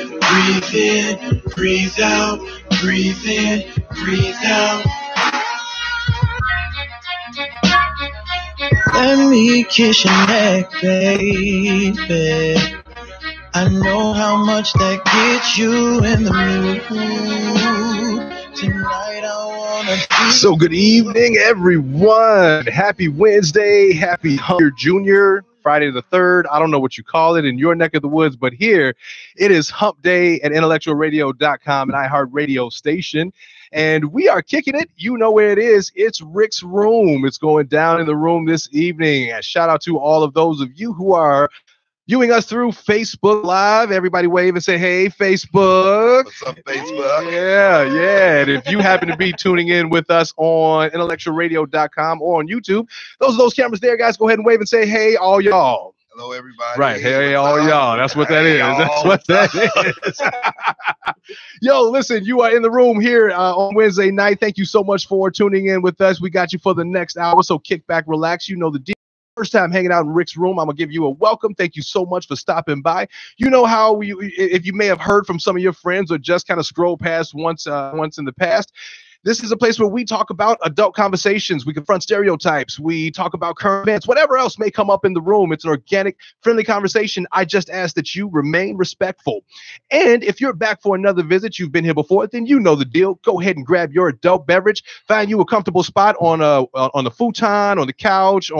breathe in, breathe out, breathe in, breathe out. Let me kiss your neck, baby. I know how much that gets you in the mood. Tonight I wanna. So good evening, everyone. Happy Wednesday. Happy Hump Junior. Friday the 3rd. I don't know what you call it in your neck of the woods, but here it is Hump Day at IntellectualRadio.com, an iHeartRadio station. And we are kicking it. You know where it is. It's Rick's Room. It's going down in the room this evening. A shout out to all of those of you who are viewing us through Facebook Live. Everybody wave and say, hey, Facebook. What's up, Facebook? Yeah. And if you happen to be tuning in with us on IntellectualRadio.com or on YouTube, those cameras there, guys, go ahead and wave and say, hey, all y'all. Hello, everybody. Right. Hey, all y'all. That's what that is. That's what that is. Yo, listen, you are in the room here on Wednesday night. Thank you so much for tuning in with us. We got you for the next hour, so kick back, relax. You know the deal. First time hanging out in Rick's Room, I'm going to give you a welcome. Thank you so much for stopping by. You know how if you may have heard from some of your friends or just kind of scroll past once in the past, this is a place where we talk about adult conversations. We confront stereotypes. We talk about current events, whatever else may come up in the room. It's an organic, friendly conversation. I just ask that you remain respectful. And if you're back for another visit, you've been here before, then you know the deal. Go ahead and grab your adult beverage. Find you a comfortable spot on the futon, on the couch,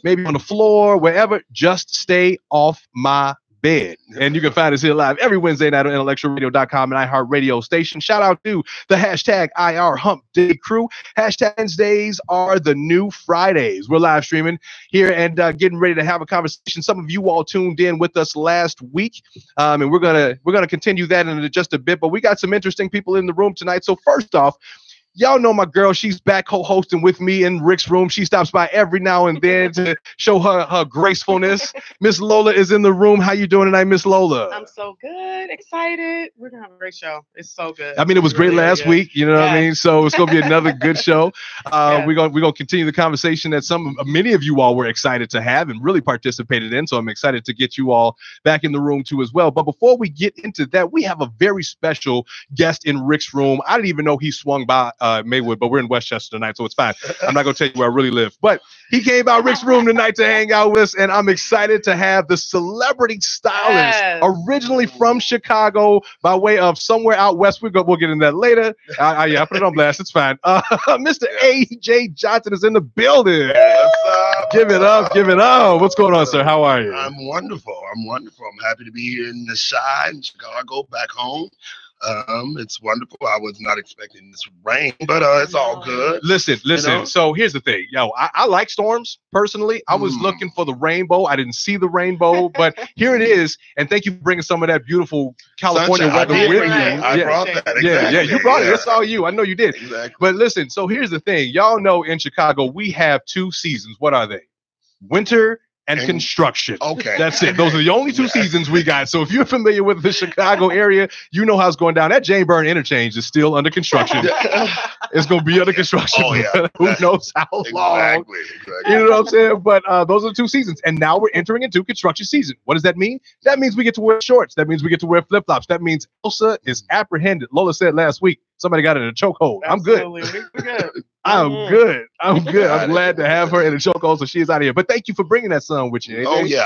maybe on the floor, wherever. Just stay off my bed. And you can find us here live every Wednesday night on IntellectualRadio.com and iHeartRadio station. Shout out to the hashtag IR Hump Day crew. Hashtag Wednesdays are the new Fridays. We're live streaming here and getting ready to have a conversation. Some of you all tuned in with us last week, and we're gonna continue that in just a bit. But we got some interesting people in the room tonight. So first off, y'all know my girl. She's back co-hosting with me in Rick's Room. She stops by every now and then to show her gracefulness. Miss Lola is in the room. How you doing tonight, Miss Lola? I'm so good, excited. We're gonna have a great show. It's so good. I mean, it was great last week. You know what I mean? So it's gonna be another good show. We're gonna continue the conversation that many of you all were excited to have and really participated in. So I'm excited to get you all back in the room too as well. But before we get into that, we have a very special guest in Rick's Room. I didn't even know he swung by Maywood, but we're in Westchester tonight, so it's fine. I'm not going to tell you where I really live. But he came by Rick's Room tonight to hang out with us, and I'm excited to have the celebrity stylist, originally from Chicago, by way of somewhere out west. We'll get into that later. I put it on blast. It's fine. Mr. A.J. Johnson is in the building. What's up? Give it up. Give it up. What's going on, sir? How are you? I'm wonderful. I'm happy to be here in the Chi in Chicago, back home. It's wonderful. I was not expecting this rain, but it's all good. Listen. You know? So here's the thing. I like storms personally. I was looking for the rainbow. I didn't see the rainbow, but here it is. And thank you for bringing some of that beautiful California weather with you. I brought that. Exactly. Yeah, you brought it. It's all you. I know you did. Exactly. But listen, so here's the thing. Y'all know in Chicago, we have two seasons. What are they? Winter and construction. Okay. That's it. Those are the only two seasons we got. So if you're familiar with the Chicago area, you know how it's going down. That Jane Byrne interchange is still under construction. It's going to be under construction. Oh, yeah. Who knows how long. Exactly. You know what I'm saying? But those are the two seasons. And now we're entering into construction season. What does that mean? That means we get to wear shorts. That means we get to wear flip-flops. That means Elsa is apprehended. Lola said last week, somebody got in a chokehold. I'm good. I'm good. I'm glad to have her in a chokehold, so she's out of here. But thank you for bringing that song with you. AJ. Oh yeah,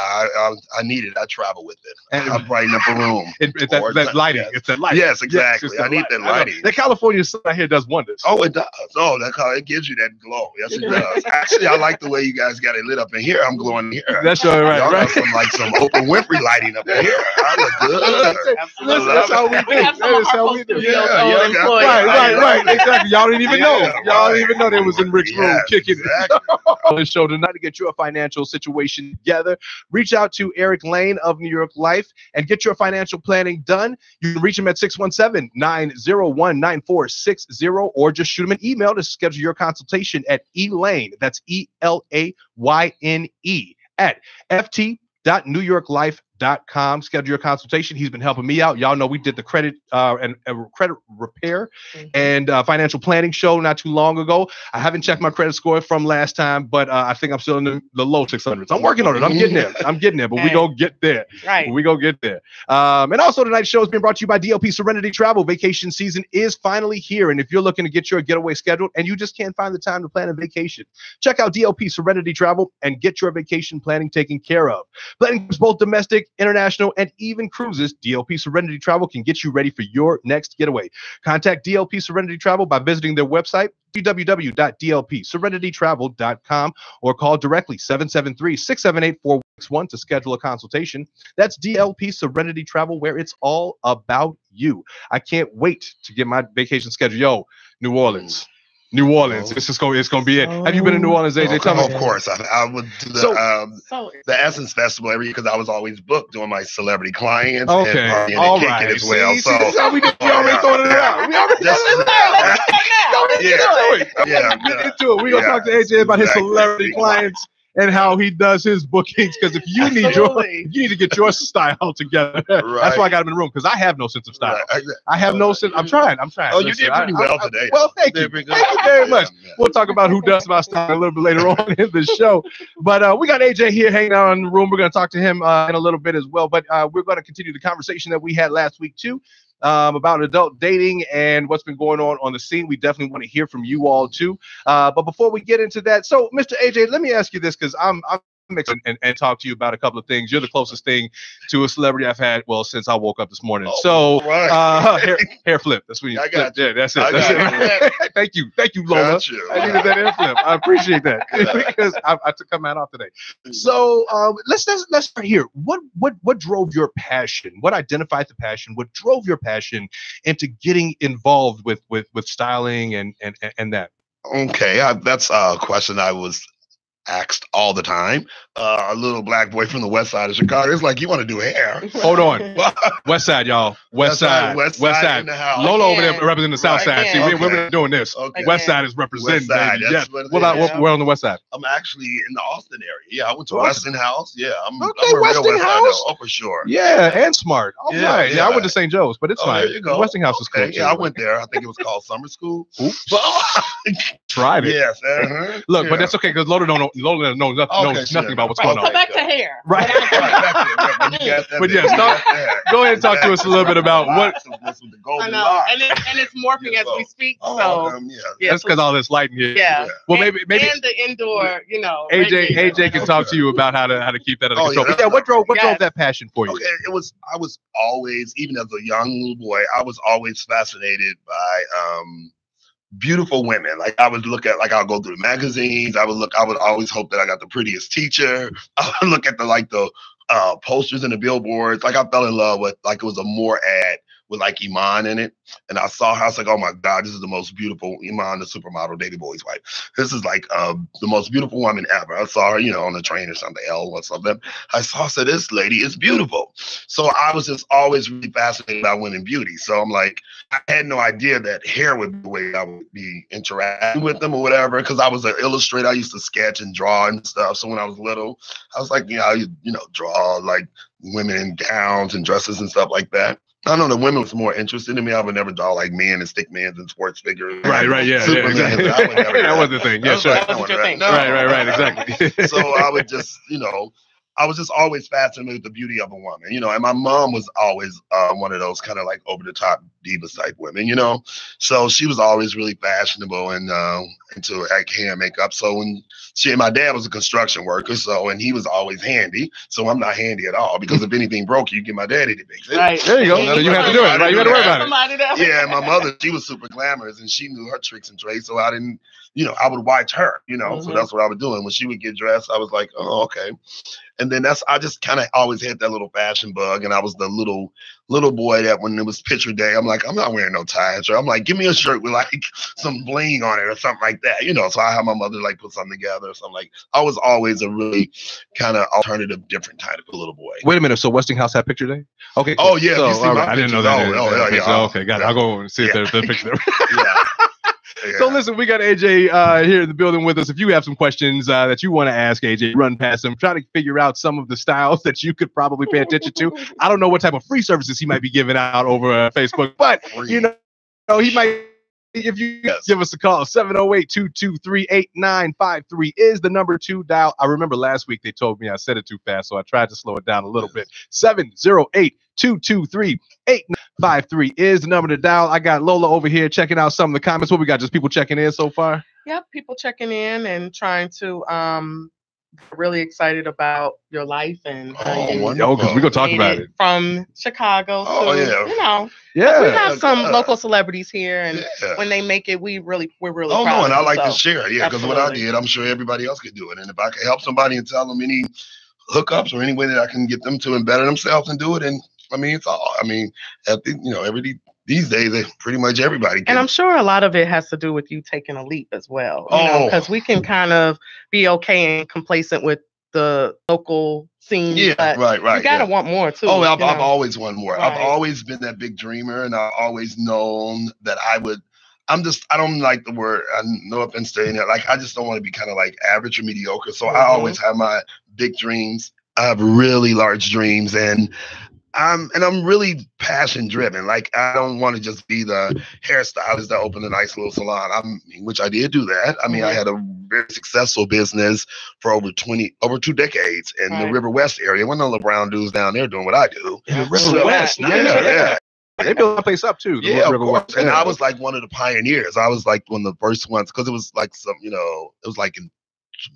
I need it. I travel with it. And I'm brighten up a room. It's that lighting. Yes. It's that lighting. Yes, exactly. Yes, I need that lighting. The California sun out here does wonders. Oh, it does. Oh, it gives you that glow. Yes, it does. Actually, I like the way you guys got it lit up in here. I'm glowing here. That's all right. Y'all right. got some Oprah Winfrey lighting up in here. I look good. That's how we do. That's how we do. Yeah. Right. Exactly. Y'all didn't even know. Y'all didn't even know they was in Rick's Room kicking on the show tonight to get your financial situation together. Reach out to Eric Lane of New York Life and get your financial planning done. You can reach him at 617-901-9460 or just shoot him an email to schedule your consultation at Elane. That's ELAYNE at ft.newyorklife.com. com. Schedule your consultation. He's been helping me out. Y'all know we did the credit and credit repair and financial planning show not too long ago. I haven't checked my credit score from last time, but I think I'm still in the low 600s. I'm working on it. I'm getting there, but we gonna get there. Right. We gonna get there. And also tonight's show has been brought to you by DLP Serenity Travel. Vacation season is finally here, and if you're looking to get your getaway scheduled and you just can't find the time to plan a vacation, check out DLP Serenity Travel and get your vacation planning taken care of. Planning is both domestic, international, and even cruises. DLP Serenity Travel can get you ready for your next getaway. Contact DLP Serenity Travel by visiting their website, www.dlpserenitytravel.com, or call directly 773-678-4161 to schedule a consultation. That's DLP Serenity Travel, where it's all about you. I can't wait to get my vacation schedule. Yo, New Orleans. It's gonna be it. Have you been in New Orleans, AJ? Tell me. Of course, I would do the Essence Festival every year because I was always booked doing my celebrity clients. Okay, and all kick right. it as well. See, this is how we did. We already throwing it out. We already get into it. We're gonna talk to AJ about his celebrity clients and how he does his bookings. Because if you need to get your style together, that's why I got him in the room, because I have no sense of style. I have no sense. I'm trying. Oh, you did pretty well today. Well, thank you. Thank you very much. We'll talk about who does my style a little bit later on in the show. But we got AJ here hanging out in the room. We're going to talk to him in a little bit as well. But we're going to continue the conversation that we had last week too, about adult dating and what's been going on the scene. We definitely want to hear from you all too. But before we get into that, so Mr. AJ, let me ask you this, because I'm and talk to you about a couple of things. You're the closest thing to a celebrity I've had, well, since I woke up this morning. Hair flip. That's what you got. Yeah, that's it. Thank you, Lola. I needed that hair flip. I appreciate that because I took my hat off today. So let's start here. What drove your passion? What identified the passion? What drove your passion into getting involved with styling and that? Okay, that's a question I was asked all the time. A little black boy from the west side of Chicago. It's like, you want to do hair? Hold on. West side, y'all. West side. In the house. Lola over there representing the south side. See, we're doing this. West side is representing. Yes. We're on the west side. I'm actually in the Austin area. Yeah, I went to Westinghouse. Yeah, I'm a Westinghouse. Oh, for sure. Yeah, and smart. All right. Yeah, I went to St. Joe's, but it's fine. There you go. Westinghouse is cool. Yeah, I went there. I think it was called summer school. Oops. Tried it. Yes. Look, but that's okay, because Lola knows nothing about what's going on. Come back to hair. Right. But yes, go ahead and talk to us a little bit about what. I know, and it's morphing as we speak. That's because all this lighting here. Yeah. Well, maybe and the indoor, AJ can talk to you about how to keep that under control. But what drove that passion for you? Okay, I was always, even as a young little boy, I was always fascinated by beautiful women. Like, I would look at, like, I'll go through the magazines. I would always hope that I got the prettiest teacher. I would look at the posters and the billboards. Like, I fell in love with, like, it was a More ad with like Iman in it. And I saw her, I was like, oh my God, this is the most beautiful, Iman, the supermodel, David Bowie's wife. This is like the most beautiful woman ever. I saw her, on the train or something, or something. I said, this lady is beautiful. So I was just always really fascinated by women beauty. So I'm like, I had no idea that hair would be the way I would be interacting with them or whatever. Cause I was an illustrator. I used to sketch and draw and stuff. So when I was little, I was like, I draw like women in gowns and dresses and stuff like that. I know the women was more interested in me. I would never draw like men and stick men and sports figures. Right, yeah, exactly. That was the thing. Yeah, sure. That was your thing. Right, exactly. So I would just, I was just always fascinated with the beauty of a woman, and my mom was always one of those kind of like over the top diva type women, So she was always really fashionable and into like hair and makeup. So when my dad was a construction worker, and he was always handy. So I'm not handy at all, because if anything broke, you get my daddy to fix it. Right. There you go. So you have to do it, right? You got to worry about it. Yeah, and my mother, she was super glamorous and she knew her tricks and trades. So I didn't, I would watch her, So that's what I was doing. When she would get dressed, I was like, oh, okay. And then I just kind of always had that little fashion bug. And I was the little boy that when it was picture day, I'm like, I'm not wearing no tie. So I'm like, give me a shirt with like some bling on it or something like that, So I had my mother like put something together or something. Like, I was always a really kind of alternative, different type of little boy. Wait a minute. So Westinghouse had picture day? Okay. Oh, yeah. So, I didn't know that. Oh, yeah. Okay, got it. I'll go and see if there's a picture there. Yeah. So listen, we got AJ here in the building with us. If you have some questions that you want to ask AJ, run past him. Try to figure out some of the styles that you could probably pay attention to. I don't know what type of free services he might be giving out over Facebook, but you know, he might. If you give us a call, 708-223-8953 is the number to dial. I remember last week they told me I said it too fast, so I tried to slow it down a little bit. 708-223-8953 is the number to dial. I got Lola over here checking out some of the comments. What we got? Just people checking in so far? Yep, people checking in and trying to really excited about your life and because we're gonna talk about it from Chicago. Yeah, we have some local celebrities here, and when they make it, we're really proud. And I like to share, because what I did, I'm sure everybody else could do it. And if I can help somebody and tell them any hookups or any way that I can get them to better themselves and do it, and I mean, it's all. I mean, I think these days, pretty much everybody can. And I'm sure a lot of it has to do with you taking a leap as well. Because we can kind of be okay and complacent with the local scene. Yeah, but right. You gotta want more too. I've always wanted more. Right. I've always been that big dreamer, and I've always known that I would. I don't like the word. No offense to any. Like, I just don't want to be kind of like average or mediocre. So I always have my big dreams. I have really large dreams, and I'm really passion driven. Like, I don't want to just be the hairstylist that opened a nice little salon. Which I did do that. I mean, I had a very successful business for over 2 decades in the River West area. One of the brown dudes down there doing what I do. Yeah, River West. Yeah. They built that place up too. Yeah, of course. And I was like one of the pioneers. I was like one of the first ones, because it was like it was like in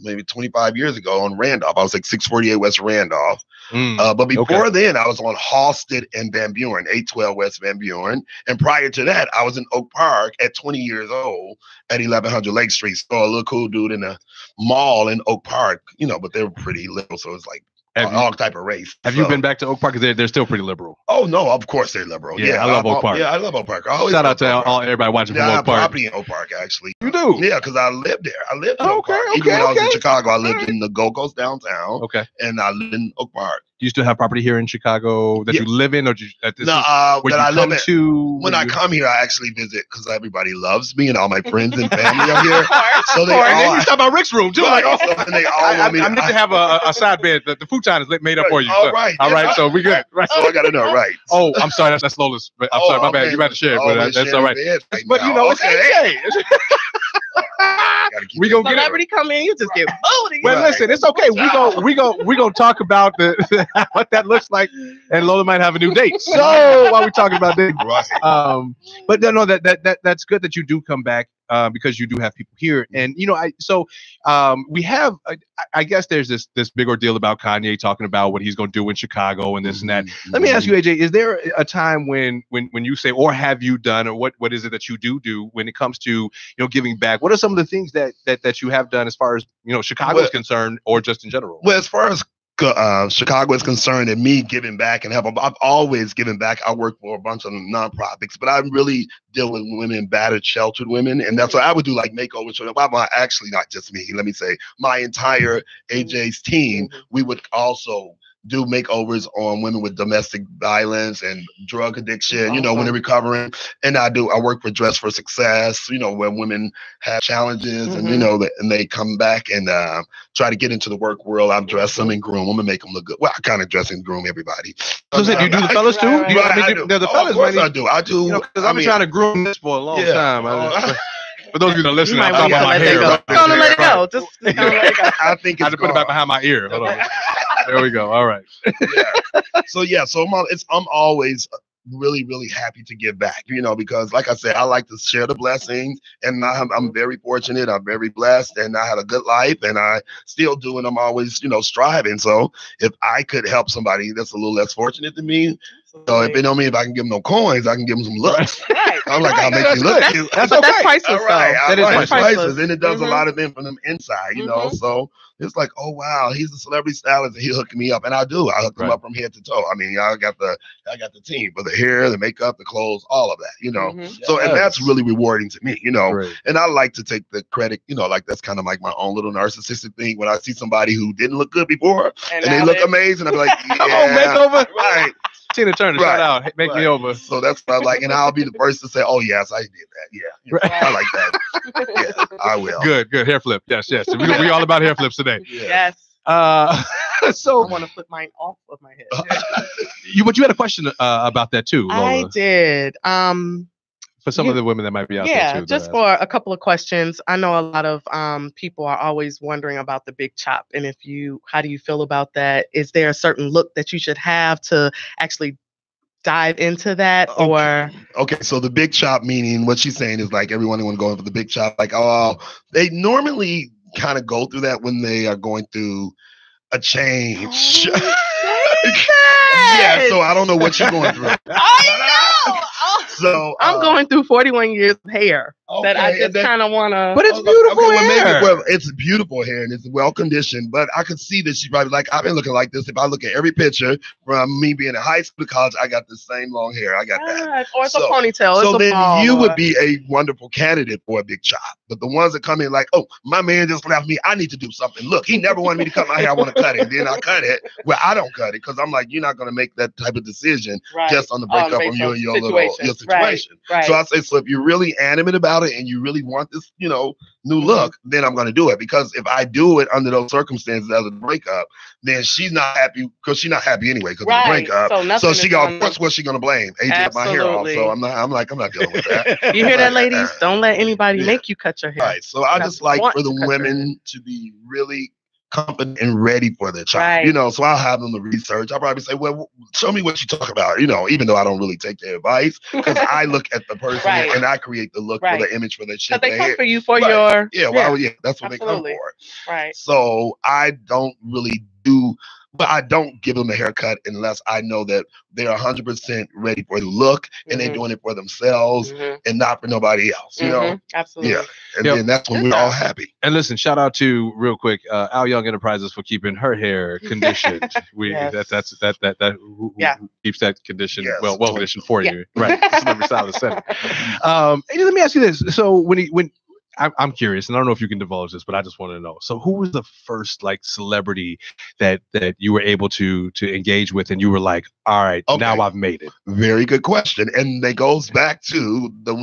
maybe 25 years ago on Randolph. I was like 648 West Randolph. But before then, I was on Halsted and Van Buren, 812 West Van Buren. And prior to that, I was in Oak Park at 20 years old at 1100 Lake Street. So a little cool dude in a mall in Oak Park, but they were pretty little. So it's like all type of race. Have you been back to Oak Park? Because they're still pretty liberal. Oh, no, of course they're liberal. Yeah, I love Oak Park. Yeah, I love Oak Park. Shout out to everybody watching from Oak Park. I have property in Oak Park, actually. You do? Yeah, because I lived there. I lived in Oak Park. Even when I was in Chicago, I lived in the Gold Coast downtown. Okay. And I lived in Oak Park. Do you still have property here in Chicago that you live in, or that I live in? When I come here, I actually visit because everybody loves me and all my friends and family are here. So they all. You stop by Rick's room too. Right, and they all want me. I need to have a side bed. The futon is made up for you. All right. All right. So we good. Right. So I got to know. Right. Oh, I'm sorry. That's Lola's. I'm sorry. My bad. You about to share it, but that's all right. But it's AJ. We gonna get celebrity come in, you just get voted. Well, listen, it's okay. We gonna talk about what that looks like, and Lola might have a new date. So while we talking about dating, but no, that's good that you do come back because you do have people here, and we have. I guess there's this big ordeal about Kanye talking about what he's gonna do in Chicago and this and that. Let me ask you, AJ, is there a time when you say, or have you done, or what is it that you do when it comes to giving back? What are some of the things that you have done as far as Chicago is concerned, or just in general? Well, as far as Chicago is concerned, and me giving back and I've always given back. I work for a bunch of nonprofits, but I really deal with women, battered, sheltered women, and that's what I would do, like makeovers. Well, actually, not just me. Let me say, my entire AJ's team. We would also do makeovers on women with domestic violence and drug addiction, when they're recovering. And I work for Dress for Success, when women have challenges and, and they come back and try to get into the work world. I dress them and groom them and make them look good. Well, I kind of dress and groom everybody. So do you do the fellas too? The fellas, of course I do. I do. Because I've been trying to groom this for a long time. For those of you that listen, I'm talking about my hair. Just let it go. Just let it go. I think I had to put it back behind my ear. Hold on. There we go. All right. So I'm always really, really happy to give back, because like I said, I like to share the blessings, and I'm very fortunate. I'm very blessed, and I had a good life, and I still do, and I'm always, striving. So if I could help somebody that's a little less fortunate than me, so if they know me, if I can give them no coins, I can give them some looks. Right. I'm like, I'll make you look. That's priceless. Right. That is priceless. And it does a lot of them from the inside, So it's like, oh wow, he's a celebrity stylist, and he hooked me up, and I do. I hooked him up from head to toe. I mean, I got the team for the hair, the makeup, the clothes, all of that, you know. So, and that's really rewarding to me, you know. And I like to take the credit, you know, like that's kind of like my own little narcissistic thing. When I see somebody who didn't look good before and they look amazing, I'm like, yeah, come on, makeover, right? Tina Turner, shout out, make me over. So that's what I like, and I'll be the first to say, "Oh yes, I did that. Yeah, I like that. Yeah, I will." Good hair flip. Yes. We all about hair flips today. Yes. So I want to flip mine off of my head. But you had a question about that too, Lola. I did. For some of the women that might be out there too. Yeah, just for a couple of questions. I know a lot of people are always wondering about the big chop, and how do you feel about that? Is there a certain look that you should have to actually dive into that, or? Okay, so the big chop, meaning what she's saying is like everyone want to go in for the big chop. Like, they normally kind of go through that when they are going through a change. Yeah, so I don't know what you're going through. I know. So I'm going through 41 years of hair that I just kind of want to. But it's beautiful hair. It's beautiful hair and it's well conditioned. But I could see that she probably like, I've been looking like this. If I look at every picture from me being in high school to college, I got the same long hair. I got that. Or it's a ponytail. So then you would be a wonderful candidate for a big chop. But the ones that come in like, oh, my man just left me, I need to do something. Look, he never wanted me to cut my hair. I want to cut it. And then I cut it. Well, I don't cut it because I'm like, you're not going to make that type of decision just on the breakup of your situation. Right. So I say, so if you're really animate about it and you really want this, you know, new look, then I'm going to do it. Because if I do it under those circumstances as a breakup, then she's not happy because she's not happy anyway because of the breakup. So she goes, what's she going to blame? AJ cut my hair off. So I'm not dealing with that. You hear that, ladies? Don't let anybody make you cut your hair. Right. So I just like for the women to be really confident and ready for their child, you know. So I'll have them to research. I'll probably say, well, show me what you talk about, you know, even though I don't really take their advice because I look at the person and I create the look for the image for the shape. They come for you for your that's what they come for. Right. So I don't really do, but I don't give them a haircut unless I know that they're 100% ready for the look and they're doing it for themselves and not for nobody else, you know? Absolutely. Yeah. And then that's when we're all happy. And listen, shout out to real quick, Al Young Enterprises for keeping her hair conditioned. That keeps that condition well conditioned for you. Right. Celebrity Stylist Center. Hey, let me ask you this. So when I'm curious, and I don't know if you can divulge this, but I just want to know. So, who was the first like celebrity that you were able to engage with, and you were like, "All right, now I've made it." Very good question, and it goes back to the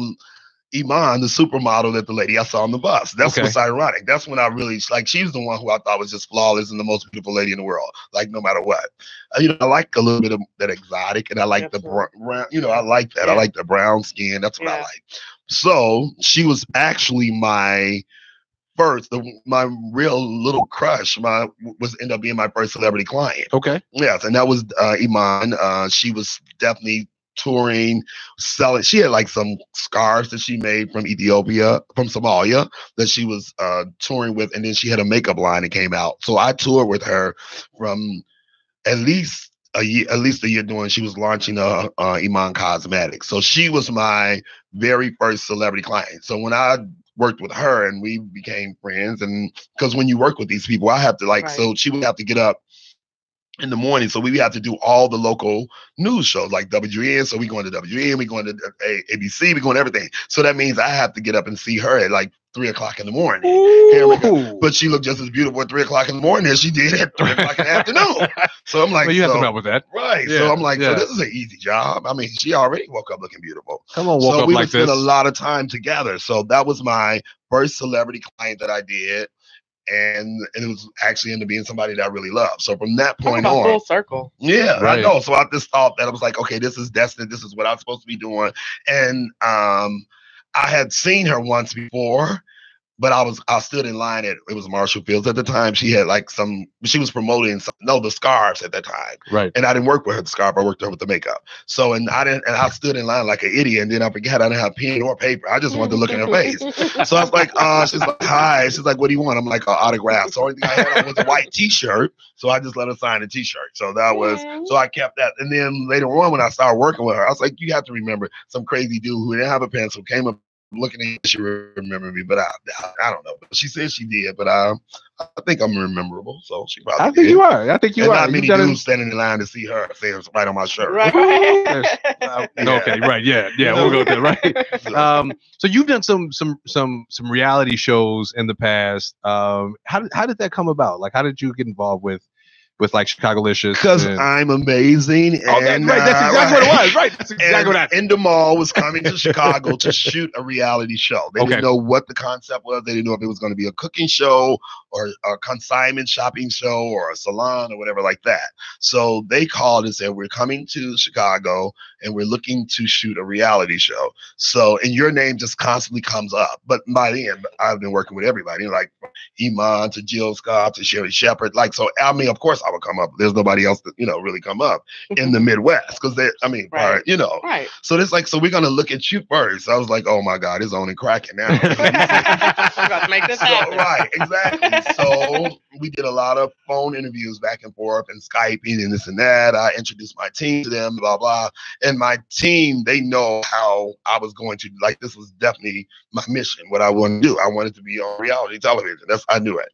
Iman, the supermodel that the lady I saw on the bus. That's what's ironic. That's when I really like. She's the one who I thought was just flawless and the most beautiful lady in the world. Like no matter what, you know, I like a little bit of that exotic, and I like the brown. You know, I like that. I like the brown skin. That's what I like. So she was actually my first, my real little crush. Ended up being my first celebrity client. Okay. Yes, and that was Iman. She was definitely touring, selling. She had like some scarves that she made from Somalia that she was touring with, and then she had a makeup line that came out. So I toured with her from at least a year doing. She was launching Iman Cosmetics. So she was my very first celebrity client. So when I worked with her and we became friends, and because when you work with these people, I have to so she would have to get up in the morning. So we have to do all the local news shows like WN. So we going to WN, we going to ABC, we going to everything. So that means I have to get up and see her at like 3 o'clock in the morning. But she looked just as beautiful at 3 o'clock in the morning as she did at 3 o'clock in the afternoon. So I'm like, you have to help with that. Right. Yeah, so I'm like, so this is an easy job. I mean, she already woke up looking beautiful. Come on, woke up like this. So we would spent a lot of time together. So that was my first celebrity client that I did. And it was actually ended up being somebody that I really loved. So from that point on, full circle. Yeah, right. I know. So I just thought that I was like, okay, this is destiny. This is what I'm supposed to be doing. And I had seen her once before, but I stood in line it was Marshall Fields at the time. She had like she was promoting the scarves at that time. Right. And I didn't work with her the scarf. I worked with her with the makeup. So I stood in line like an idiot, and then I forgot I didn't have pen or paper. I just wanted to look in her face. So I was like, she's like, hi. She's like, what do you want? I'm like, autograph. So the only thing I had on was a white t-shirt. So I just let her sign a t-shirt. So that was, so I kept that. And then later on when I started working with her, I was like, you have to remember some crazy dude who didn't have a pencil came up looking at it, she remember me, but I don't know. But she said she did, but I think I'm memorable, so she probably. I think did. you are. I think you and are. Not many dudes standing in line to see her. Say it's right on my shirt. Right. Yeah. Okay. Right. Yeah. We'll go there. Right. So you've done some reality shows in the past. How did that come about? Like, how did you get involved with like Chicago-licious? Because I'm amazing. Okay, right. That's exactly what it was. Right. That's exactly what happened. Endemol was coming to Chicago to shoot a reality show. They Okay. didn't know what the concept was. They didn't know if it was going to be a cooking show or a consignment shopping show or a salon or whatever like that. So they called and said, we're coming to Chicago and we're looking to shoot a reality show. So, and your name just constantly comes up. But by then, I've been working with everybody, like Iman to Jill Scott to Sherry Shepard. Like, so, I mean, of course I would come up. There's nobody else that, really come up in the Midwest. Because right. Right. So it's like, so we're going to look at you first. I was like, oh my God, it's on and cracking now. We're about to make this happen. Right, exactly. So we did a lot of phone interviews back and forth and Skyping and this and that. I introduced my team to them, blah, blah. And my team, they know how I was going to, like, this was definitely my mission, what I wanted to do. I wanted to be on reality television. I knew it.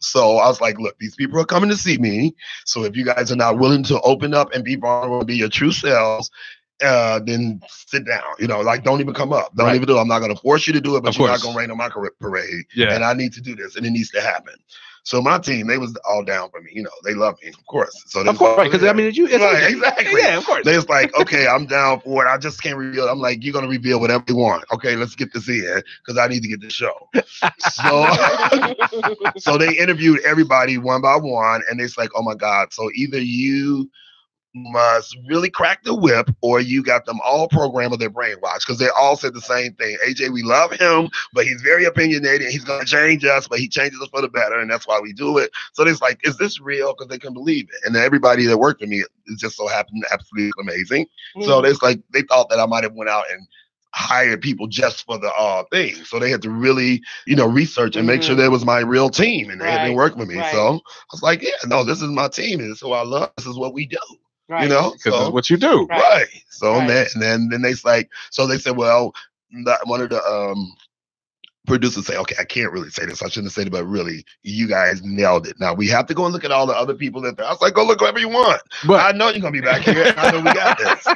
So I was like, look, these people are coming to see me. So if you guys are not willing to open up and be vulnerable and be your true selves, then sit down, like don't even come up. Don't even do it. I'm not going to force you to do it, but you're not going to rain on my parade. Yeah. And I need to do this and it needs to happen. So my team, they was all down for me. They love me, of course. So of course, right? Because I mean, right, exactly. Yeah, of course. They was like, okay, I'm down for it. I just can't reveal. I'm like, you're gonna reveal whatever you want. Okay, let's get this in because I need to get the show. So they interviewed everybody one by one, and it's like, oh my God. So either you must really crack the whip or you got them all programmed with their brainwash because they all said the same thing. AJ, we love him, but he's very opinionated. He's going to change us, but he changes us for the better. And that's why we do it. So it's like, is this real? Because they couldn't believe it. And everybody that worked with me is just so happened absolutely amazing. So it's like, they thought that I might have went out and hired people just for the thing. So they had to really, research and make sure that was my real team and they had been working with me. So I was like, yeah, no, this is my team. And this is who I love. This is what we do. Right. Because it's what you do. Right. So and then they like, so they said, well, one of the producers say, okay, I can't really say this. I shouldn't say it, but really, you guys nailed it. Now we have to go and look at all the other people that I was like, go look wherever you want. But I know you're gonna be back here. I know we got this.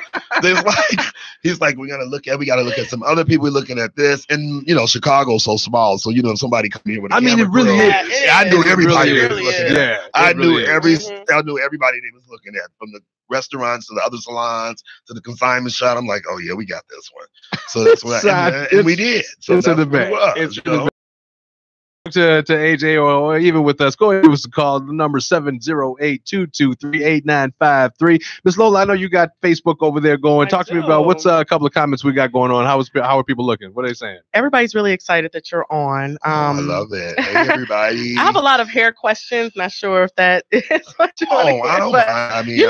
He's like, we gotta look at some other people. We're looking at this, and Chicago's so small, so if somebody come here with, I knew everybody. I knew everybody they was looking at, from the restaurants to the other salons to the consignment shop. I'm like, oh yeah, we got this one. So that's what and we did. So it's in the back. To AJ or even with us, go ahead and give us a call. The number 708-223-8953. Miss Lola, I know you got Facebook over there going. Talk to me about what's a couple of comments we got going on. How are people looking? What are they saying? Everybody's really excited that you're on. I love it. Hey, everybody. I have a lot of hair questions. Not sure if that is what you want to hear. I don't mind. I mean,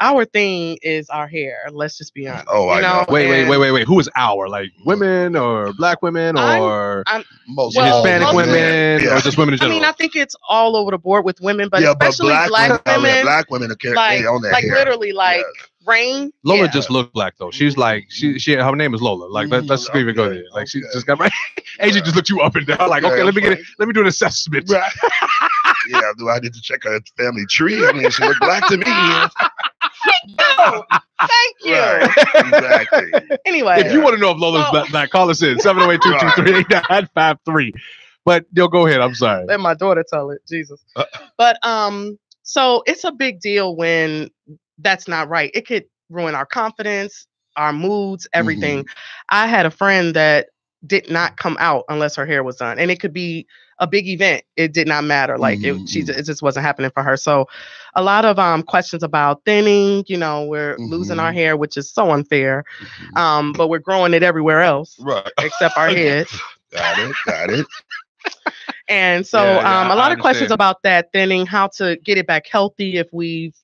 our thing is our hair. Let's just be honest. Oh, I know. Wait. Who is our? Like women or black women or Hispanic women or just women in general? I mean, I think it's all over the board with women, but especially black women. Black women are on their hair. Literally, Rain. Lola just looked black though. She's like she her name is Lola. Like let's even go there. Like she just got right. AJ just looked you up and down. Like okay, let me do an assessment. Right. Yeah, do I need to check her family tree? I mean, she looked black to me. No, thank you. Right, exactly. Anyway, if you want to know if Lola's black, call us in 708-223-8953. But go ahead. I'm sorry. Let my daughter tell it. Jesus. But so it's a big deal when that's not right. It could ruin our confidence, our moods, everything. I had a friend that did not come out unless her hair was done, and it could be a big event. It did not matter. Like it just wasn't happening for her. So a lot of questions about thinning, we're losing our hair, which is so unfair. But we're growing it everywhere else. Right. Except our head. Got it. And so a lot of questions about that thinning, how to get it back healthy if we've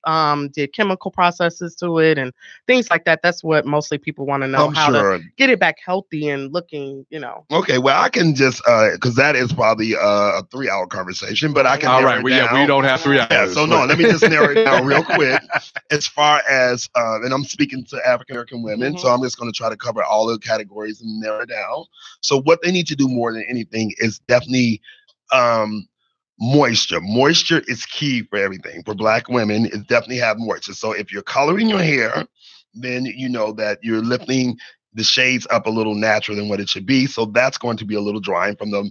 did chemical processes to it and things like that. That's what mostly people want to know, to get it back healthy and looking, Okay, well, I can just, because that is probably a 3-hour conversation, but I can narrow it down. We don't have 3 hours. Yeah, so no, let me just narrow it down real quick. As far as, and I'm speaking to African-American women, so I'm just going to try to cover all the categories and narrow it down. So what they need to do more than anything is definitely moisture. Moisture is key for everything. For Black women, it's definitely have moisture. So if you're coloring your hair, then you know that you're lifting the shades up a little natural than what it should be. So that's going to be a little drying from the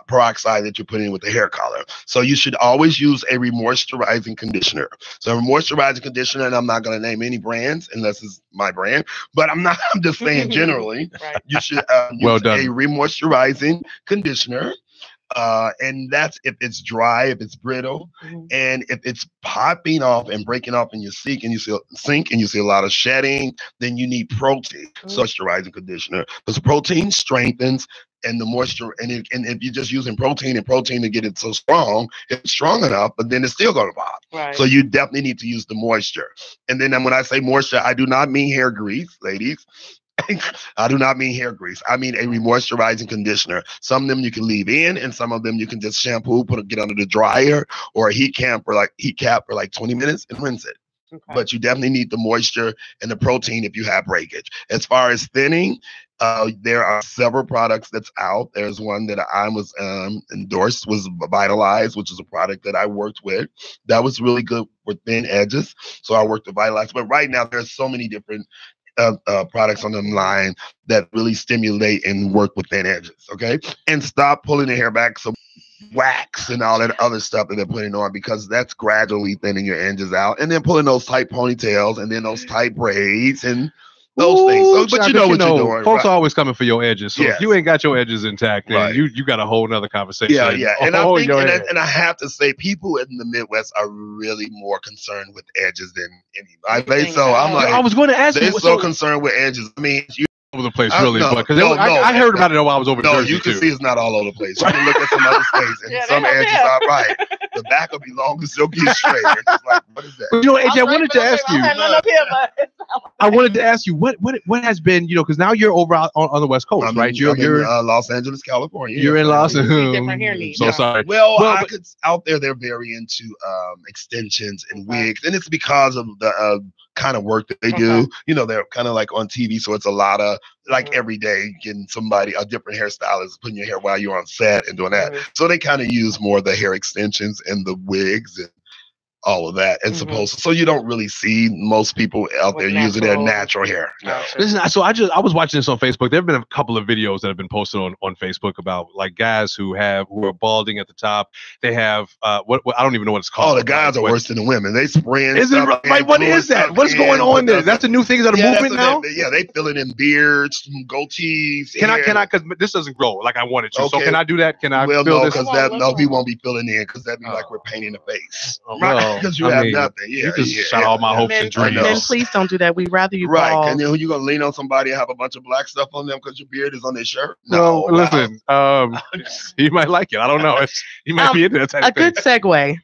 peroxide that you're putting in with the hair color. So you should always use a remoisturizing conditioner. So a remoisturizing conditioner, and I'm not going to name any brands unless it's my brand, but I'm just saying generally, you should use a remoisturizing conditioner. And that's if it's dry, if it's brittle, and if it's popping off and breaking off in your sink and you see a lot of shedding, then you need protein, moisturizing conditioner, because protein strengthens and the moisture, and if you're just using protein to get it so strong, it's strong enough, but then it's still going to pop. Right. So you definitely need to use the moisture. And then when I say moisture, I do not mean hair grease, ladies. I do not mean hair grease. I mean a remoisturizing conditioner. Some of them you can leave in, and some of them you can just shampoo, get under the dryer or a heat cap for like 20 minutes and rinse it. Okay. But you definitely need the moisture and the protein if you have breakage. As far as thinning, there are several products that's out. There's one that I was endorsed, was Vitalize, which is a product that I worked with. That was really good for thin edges. So I worked with Vitalize. But right now there's so many different products on the line that really stimulate and work with thin edges, okay? And stop pulling the hair back, so wax and all that other stuff that they're putting on, because that's gradually thinning your edges out. And then pulling those tight ponytails and then those tight braids and those things. So, but you know what you're doing. Folks are always coming for your edges. So if you ain't got your edges intact, then you got a whole nother conversation. Yeah. And I think, and I have to say, people in the Midwest are really more concerned with edges than anybody. So I'm like, I was going to ask you. They're so concerned with edges. I mean, over the place, really, because I heard about it while I was over. No, you can see it's not all over the place. You can look at some other states, and some edges are right. The back will be long and silky and straight. It's just like, what is that? But AJ, I wanted to ask you. I wanted to ask you what has been, because now you're over on the West Coast, right? You're in Los Angeles, California. You're in Los Angeles. So sorry. Well, out there, they're very into extensions and wigs, and it's because of the kind of work that they do. They're kind of like on TV, so it's a lot of like every day getting a different hairstylist putting your hair while you're on set and doing that. So they kind of use more of the hair extensions and the wigs and all of that, and so you don't really see most people out there using their natural hair. No. Listen, so I was watching this on Facebook. There have been a couple of videos that have been posted on Facebook about like guys who are balding at the top. They have what I don't even know what it's called. Oh, the guys are worse than the women. They spraying. Is it right? What is that? What's going on there? That's a new thing. Is that a movement now? They fill it in beards, goatees. Can I? Because this doesn't grow like I want it to. Okay. So can I do that? Can I? Well, no, because we won't be filling in, because that'd be like we're painting the face. Because you have nothing. You just shot all my hopes and dreams. Men, please don't do that. We'd rather you bald. Right. And then you gonna lean on somebody and have a bunch of black stuff on them because your beard is on their shirt? No. Listen, he might like it. I don't know. He might be into that type of thing. A good segue.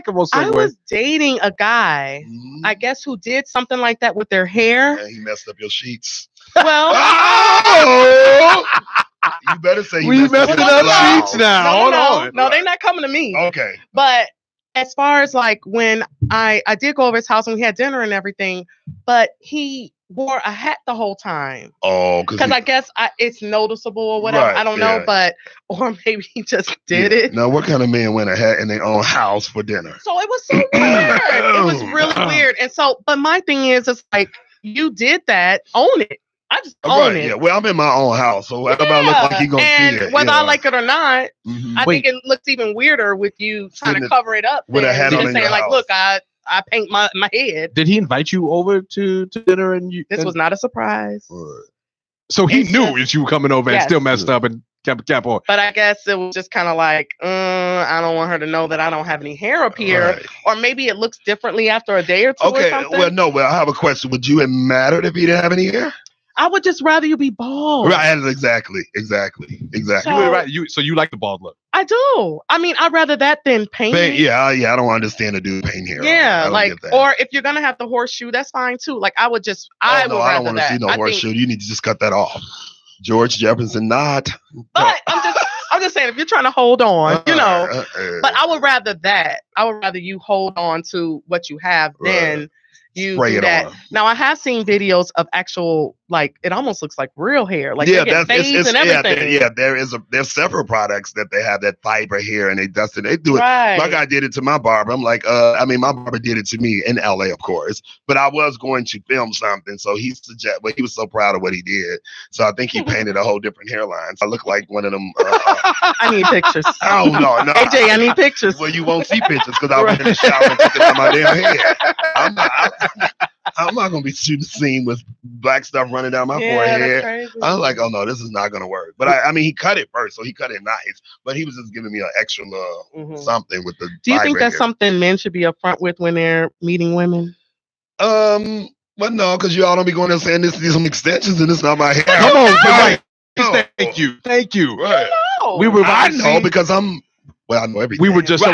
Come on, segue. I was dating a guy, I guess, who did something like that with their hair. And he messed up your sheets. Well. You better say we messed up sheets now. Hold on. No, they're not coming to me. Okay. But as far as like when I did go over his house and we had dinner and everything, but he wore a hat the whole time. Oh, because I guess it's noticeable or whatever. Right, I don't know, or maybe he just did it. Now, what kind of man wear a hat in their own house for dinner? So it was so weird. It was really weird. And so, but my thing is, it's like, you did that, own it. I just own it. Yeah. Well, I'm in my own house, so everybody look like he's gonna see it. Whether I like it or not, I think it looks even weirder with you trying to cover it up with a hat on. Saying like, look, I paint my head. Did he invite you over to dinner This was not a surprise. So he knew that you were coming over and still messed up and kept a cap on. But I guess it was just kind of like, I don't want her to know that I don't have any hair up here, or maybe it looks differently after a day or two. Okay. Or something. Well, I have a question. Would you have mattered if he didn't have any hair? I would just rather you be bald. Right, exactly. So you like the bald look? I do. I mean, I'd rather that than paint. Yeah. I don't understand a dude paint hair. Yeah, like, or if you're gonna have the horseshoe, that's fine too. Like, I would just, I would rather I don't want to see no horseshoe. You need to just cut that off. George Jefferson, not. But I'm just saying, if you're trying to hold on, you know. But I would rather that. I would rather you hold on to what you have than you spray do that. Now, I have seen videos of actual, like, it almost looks like real hair. Like, they get fades and everything. There's several products that they have that fiber hair, and they dust it. They do it. My guy did it to my barber. I'm like, my barber did it to me in LA, of course. But I was going to film something, so he was so proud of what he did. So I think he painted a whole different hairline. So I look like one of them. I need pictures. Oh no, AJ, I need pictures. Well, you won't see pictures because I was in the shower and took it out my damn hair. I'm not gonna be shooting a scene with black stuff running down my forehead. I was like, oh no, this is not gonna work. But I mean, he cut it first, so he cut it nice. But he was just giving me an extra something with the. Do you think that's something men should be upfront with when they're meeting women? But no, because y'all don't be going there saying this needs some extensions and it's not my hair. Come on, right. Thank you. Right. I know because I'm. Well, I know everything. We were just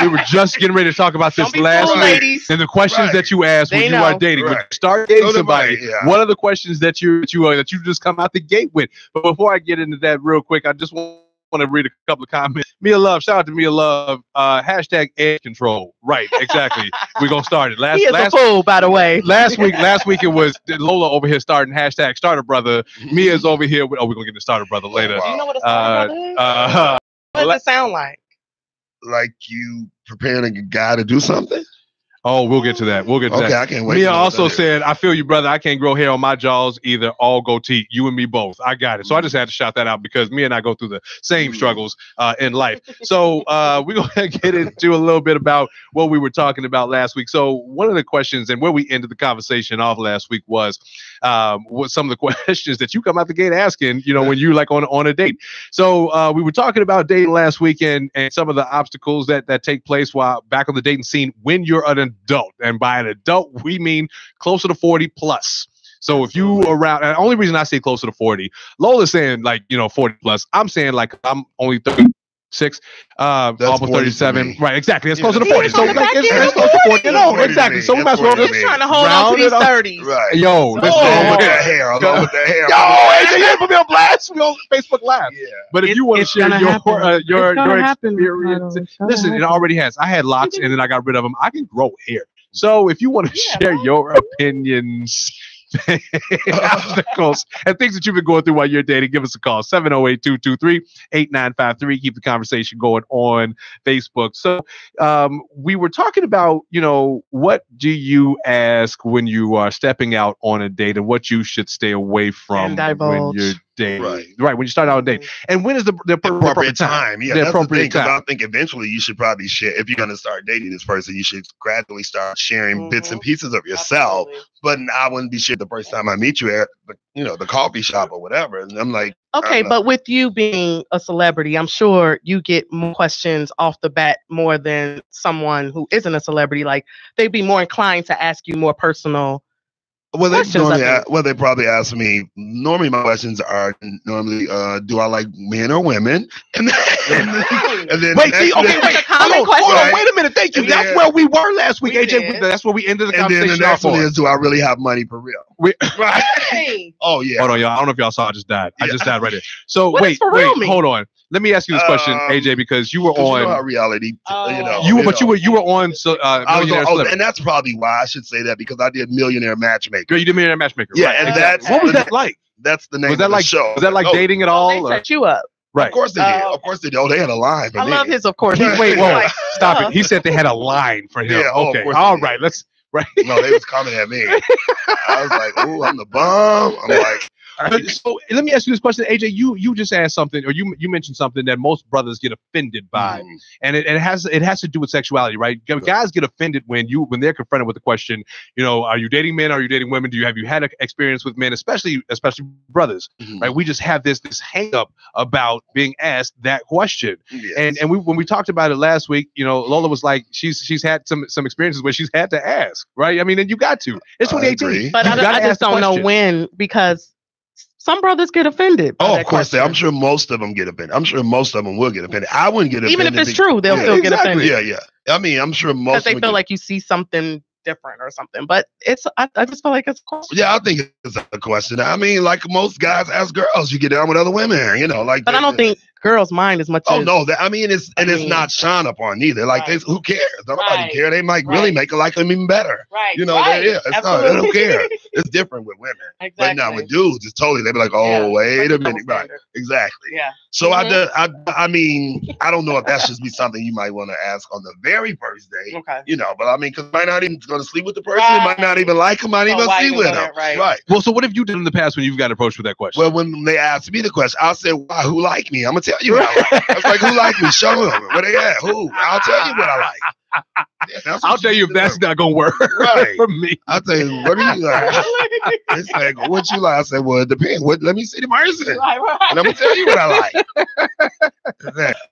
getting ready to talk about this last week, and the questions that you asked when you are dating, when you start dating somebody, what are the questions that you just come out the gate with? But before I get into that real quick, I just want to read a couple of comments. Mia Love, shout out to Mia Love. Hashtag edge control. Right, exactly. We're gonna start it. He is a fool, by the way. Last week it was Lola over here starting hashtag starter brother. Mia's over here. We're gonna get to starter brother later. Do you know what a starter brother is? What does it sound like? Like you preparing a guy to do something? Oh, we'll get to that. Okay, I can't wait. Mia also said, I feel you, brother. I can't grow hair on my jaws either. All goatee. You and me both. I got it. So I just had to shout that out because me and I go through the same struggles in life. So we're going to get into a little bit about what we were talking about last week. So one of the questions and where we ended the conversation off last week was what some of the questions that you come out the gate asking, when you like on a date. So we were talking about dating last week and some of the obstacles that take place while back on the dating scene when you're an adult. And by an adult, we mean closer to 40 plus. So if you around, and the only reason I say closer to 40, Lola's saying 40 plus. I'm saying I'm only 36, almost 37. Right, exactly. It's closer to 40. So it's close to 40. Exactly. So we might as well just trying to hold on to these 30s. Right. Yo, with that hair. Yo, AJ, you ain't put me on blast. We on Facebook Live. Yeah. But if you want to share your experience, listen, it already has. I had locks and then I got rid of them. I can grow hair. So if you want to share your opinions, obstacles, and things that you've been going through while you're dating, give us a call, 708-223-8953. Keep the conversation going on Facebook. So we were talking about, what do you ask when you are stepping out on a date and what you should stay away from when you're dating. Right, when you start out on a date. And when is the appropriate time? Yeah, that's the thing, because I think eventually you should probably share, if you're going to start dating this person, you should gradually start sharing bits and pieces of yourself. Absolutely. But I wouldn't be sharing the first time I meet you at the coffee shop or whatever. And I'm like, okay, but with you being a celebrity, I'm sure you get more questions off the bat more than someone who isn't a celebrity. Like, they'd be more inclined to ask you more personal Well, they probably ask me. Normally, my questions are do I like men or women? And then wait a minute. Thank you. That's where we were last week, AJ. That's where we ended the conversation. And then the next one is, do I really have money for real? Right. Oh yeah. Hold on, y'all. I don't know if y'all saw. I just died. I just died right there. So what wait. Hold on. Let me ask you this question, AJ, because you were on reality. You were on. And that's probably why I should say that, because I did Millionaire Matchmaker. Girl, you did Millionaire Matchmaker. Yeah, right. and that's what was that like? That's the name of the show. Was that like dating at all? They set you up. Right. Of course they did. Of course they did. Oh, they had a line for me. I love his. Of course. Wait, whoa, stop it. He said they had a line for him. Yeah, okay. All right. Let's. Right. No, they was coming at me. I was like, "Ooh, I'm the bum." I'm like. So let me ask you this question, AJ. You just asked something, or you mentioned something that most brothers get offended by, and it has to do with sexuality, right? Guys get offended when they're confronted with the question, are you dating men? Are you dating women? Have you had an experience with men, especially brothers, right? We just have this hang up about being asked that question, and when we talked about it last week, Lola was like, she's had some experiences where she's had to ask, right? I mean, and you got to. It's 2018, but I just don't know when, because some brothers get offended. Oh, of course. I'm sure most of them get offended. I'm sure most of them will get offended. I wouldn't get offended. Even if it's true, they'll still get offended. Yeah. I mean, I'm sure most because they feel like you see something different or something. But I just feel like it's a question. Yeah, I think it's a question. I mean, like most guys ask girls, you get down with other women, like. But I don't think girls mind as much. Oh no, it's not shine upon either. Like, who cares? Nobody care. They might really make it like them even better. Right. It's not. They don't care. It's different with women. Exactly. But now with dudes, it's totally. They be like, oh, wait a minute, right? Exactly. Yeah. So I mean, I don't know if that should be something you might want to ask on the very first date. Okay. But I mean, because might not even going to sleep with the person, might not even like him, might even sleep with him. Right. Well, so what have you done in the past when you've got approached with that question? Well, when they asked me the question, I said, "Why? Who like me?" I'm gonna tell you what I like. I was like, "Who like me? Show them where they at. Who? I'll tell you what I like." Yeah, I'll tell you if that's not gonna work for me. I'll tell you what do you like. It's like what you like. I said, well, it depends. Let me see the person, and I'm gonna tell you what I like.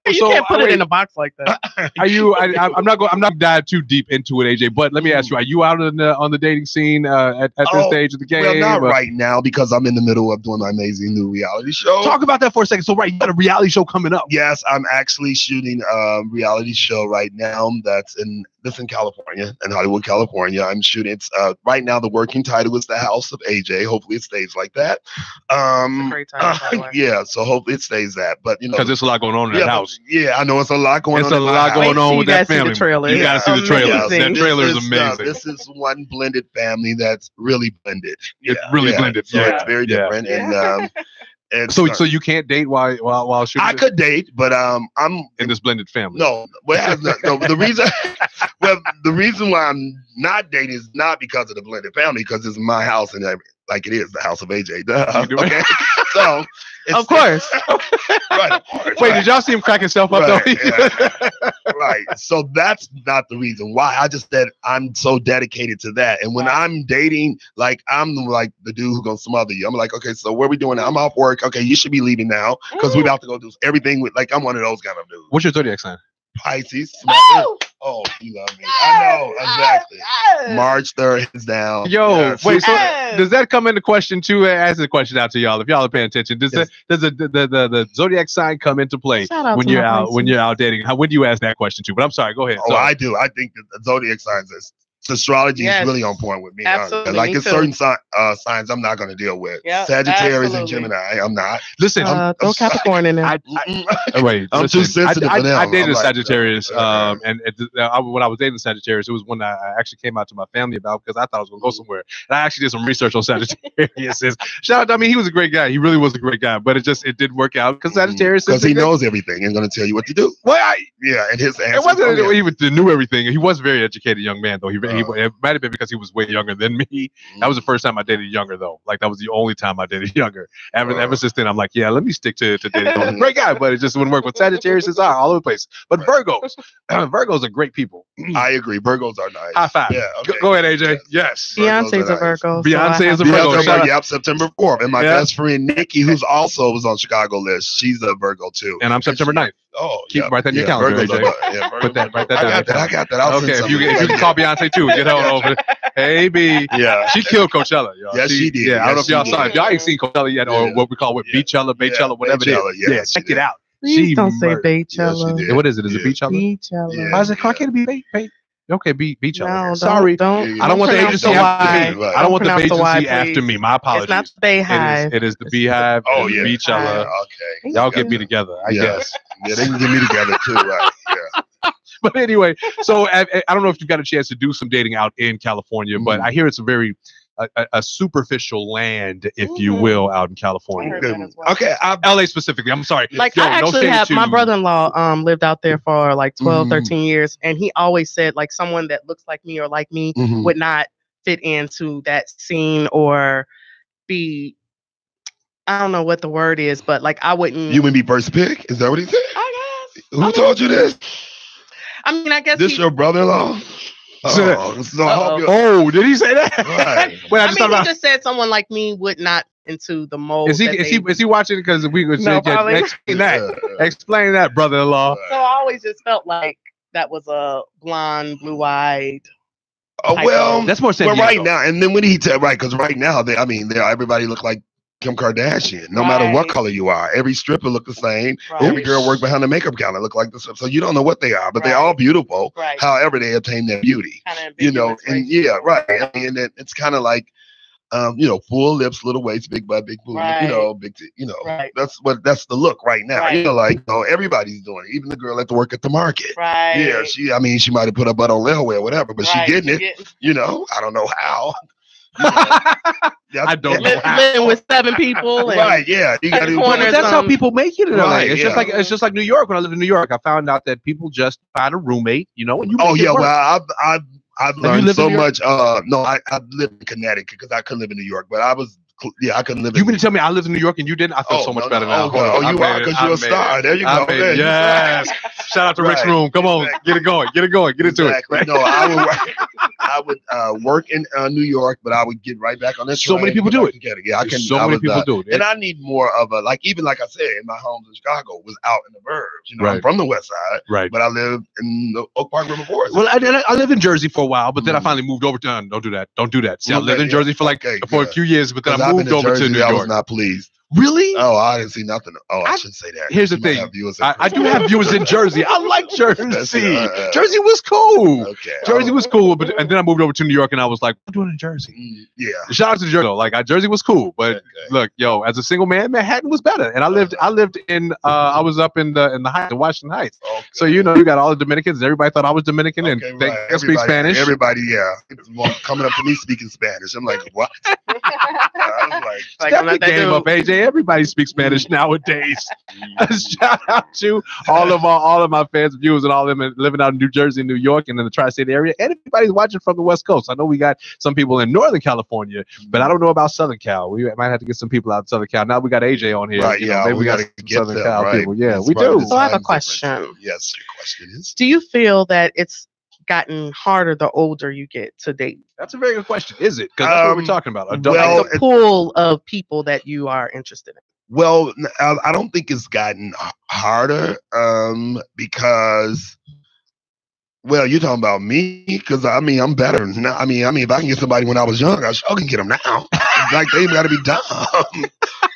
You can't put it in a box like that. Are you? I'm not going. I'm not dive too deep into it, AJ. But let me ask you: are you out on the dating scene at this stage of the game? Well, not right now because I'm in the middle of doing my amazing new reality show. Talk about that for a second. So, you got a reality show coming up. Yes, I'm actually shooting a reality show right now. That's in California, in Hollywood, California. I'm shooting. It's right now. The working title is The House of AJ. Hopefully, it stays like that. It's a great title, yeah. So hopefully, it stays that. But because there's a lot going on in that house. Yeah, I know it's a lot going on. It's a lot going on with that family. You got to see the trailer. That trailer is amazing. This is one blended family that's really blended. It's really blended. So it's very different. And so you can't date while shooting. I could date, but I'm in this blended family. No, the reason the reason why I'm not dating is not because of the blended family, because it's my house and like it is the house of AJ. Okay, so of course, right. Of course, Wait, did y'all see him crack himself up though? Right. So that's not the reason why. I just said I'm so dedicated to that. And when I'm dating, like I'm like the dude who's gonna smother you. I'm like, okay, so what are we doing now? I'm off work. Okay, you should be leaving now because we're about to go do everything with. Like I'm one of those kind of dudes. What's your zodiac sign? Pisces. Oh, you love me. I know exactly. March 3rd is down. Yo, wait. So does that come into question too? Ask the question out to y'all. If y'all are paying attention, does the zodiac sign come into play when you're out dating? When do you ask that question too? But I'm sorry. Go ahead. Oh, I do. I think that the zodiac signs astrology is really on point with me. Absolutely. Like it's certain signs I'm not going to deal with. Yep, Sagittarius and Gemini, I'm not. Listen, throw Capricorn in there. Wait, I'm too sensitive for them. I dated a Sagittarius, and when I was dating Sagittarius, it was one that I actually came out to my family about because I thought I was going to go somewhere. And I actually did some research on Sagittarius. Shout out, I mean, he was a great guy. He really was a great guy, but it didn't work out because Sagittarius. Because he knows everything and going to tell you what to do. Well, and his answer. It wasn't he knew everything. He was a very educated young man, though. It might have been because he was way younger than me. That was the first time I dated younger, though. Like that was the only time I dated younger. Ever since then, I'm like, yeah, let me stick to dating. Great guy, but it just wouldn't work. With Sagittarius is all over the place. But Virgos are great people. I agree. Virgos are nice. High five. Yeah. Okay. Go ahead, AJ. Yes. Beyonce's a Virgo. Beyonce is a Virgo. Yep, September 4th. And my best friend Nikki, who's also was on Chicago list, she's a Virgo too. And I'm September 9th. Oh, keep write that in your calendar, AJ. Put that down. I got that. Okay, if you can call Beyonce too, get on over. Hey B, she killed Coachella. Y'all. Yeah, she did. Yeah, I don't know if y'all saw it. If y'all ain't seen Coachella yet, or what we call Beachella, whatever it is. Yeah, check it out. Please don't say Beachella. What is it? Is it Beachella? Beachella. Why is it? Why can't it be Beach? Okay, Beachella. No, sorry, don't. I don't want the agency after me. I don't want the agency after me. My apologies. It's not the Beehive. It is the Beehive. Oh yeah, Beachella. Okay, y'all get me together. I guess. Yeah, they can get me together too, right? Yeah. But anyway, so I don't know if you've got a chance to do some dating out in California, but I hear it's a very a superficial land, if you will, out in California. Well. Okay, LA specifically. I'm sorry. Like I actually have my brother-in-law lived out there for like 12, 13 years, and he always said like someone that looks like me or like me would not fit into that scene or be. I don't know what the word is, but like I wouldn't. You would be first pick? Is that what he said? I guess. Who told you this? I mean, I guess this your brother-in-law. Oh, did he say that? Right. Wait, he just said someone like me would not into the mold. Is he watching? Because we would say explain that, brother-in-law. Right. So I always just felt like that was a blonde, blue-eyed. Oh well, that's more. Well, right now, and then when he because right now everybody look like Kim Kardashian. No matter what color you are, every stripper look the same. Right. Every girl work behind the makeup counter look like this. So you don't know what they are, but they're all beautiful. Right. However, they attain their beauty. You know, and I mean, it's kind of like, you know, full lips, little waist, big butt, big booty. You know, big. You know, that's the look right now. You know, like, you know, everybody's doing it. Even the girl at the work at the market. Right. Yeah, I mean, she might have put her butt on layaway or whatever, but she getting it. You know, I don't know how. I don't know how. Living with 7 people. And right, yeah. You gotta but that's how people make it in LA. Right, It's just like New York. When I lived in New York, I found out that people just find a roommate, you know, and you make it work. Well, I've learned so much. No, I lived in Connecticut because I couldn't live in New York, but I couldn't live in. You mean to tell me I lived in New York and you didn't? I feel so much better now. Oh, you are, because you're a star. There you go. Yes. Shout out to Rick's Room. Come on, get it going. Get into it. No, I would work in New York, but I would get right back on this. So many people do it. Yeah, I can. So many people do it. And I need more of a, like, even like I said, in my home in Chicago was out in the burbs. You know, I'm from the West Side, right? But I live in the Oak Park River Forest. Well, I lived in Jersey for a while, but then I finally moved over to. Don't do that. See, I lived in Jersey for for a few years, but then I moved over to New York. I was not pleased. Really? Oh, I didn't see nothing. Oh, I shouldn't say that. Here's the thing. I do have viewers in Jersey. I like Jersey. Jersey was cool. Okay. Jersey was cool, and then I moved over to New York, and I was like, what am I doing in Jersey? Yeah. Shout out to Jersey. Like, Jersey was cool, but look, yo, as a single man, Manhattan was better. And I lived in I was up in the Heights, in Washington Heights. Okay. So you know, you got all the Dominicans. Everybody thought I was Dominican and they speak Spanish. Everybody, coming up to me speaking Spanish. I'm like, what? I was like, step the game up, AJ. Everybody speaks Spanish nowadays. Shout out to all of my fans, viewers, and all of them living out in New Jersey, New York, and in the tri-state area. And everybody's watching from the West Coast. I know we got some people in Northern California, but I don't know about Southern Cal. We might have to get some people out of Southern Cal. Now we got AJ on here. Right, maybe we got to get Southern Cal people. Yeah, that's we do. So I have a question. Yes, your question is: do you feel that it's gotten harder the older you get to date? That's a very good question. Is it? Because that's what we're talking about. Like the pool of people that you are interested in. Well, I don't think it's gotten harder because, well, you're talking about me, because I mean, I'm better now. I mean, if I can get somebody when I was young, I sure can get them now. Like, they got to be dumb.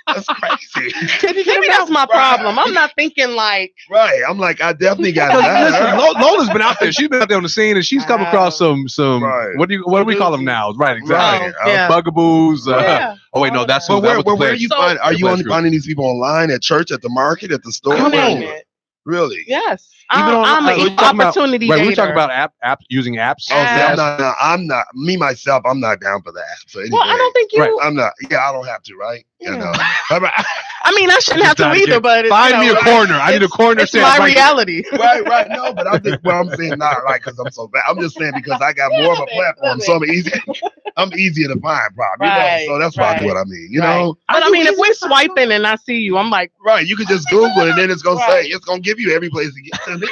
That's crazy. Maybe that's my problem. I'm not thinking like. Right. I'm like, I definitely got that. Lola's been out there. She's been out there on the scene, and she's come across some. Right. What do we call them now? Right. Exactly. Right. bugaboos. Oh wait, no, that's. But where are you finding? Are you only finding these people online, at church, at the market, at the store? Really? Yes. I'm an opportunity dater. We're talking about using apps. Oh, I'm not. Me myself, I'm not down for the app. So anyway, well, I don't think you. Right. I'm not. Yeah, I don't have to. Right? Yeah. You know. I mean, I shouldn't have to either. But find me a corner. I need a corner. It's my reality. Right. No, but I'm saying not right because I'm so bad. I'm just saying because I got more of a platform, so I'm easier to find, probably. Right, you know? So that's probably what I mean. You know. But I mean, if we're swiping and I see you, I'm like, right. You can just Google it, and then it's gonna say it's gonna give you every place to get to me.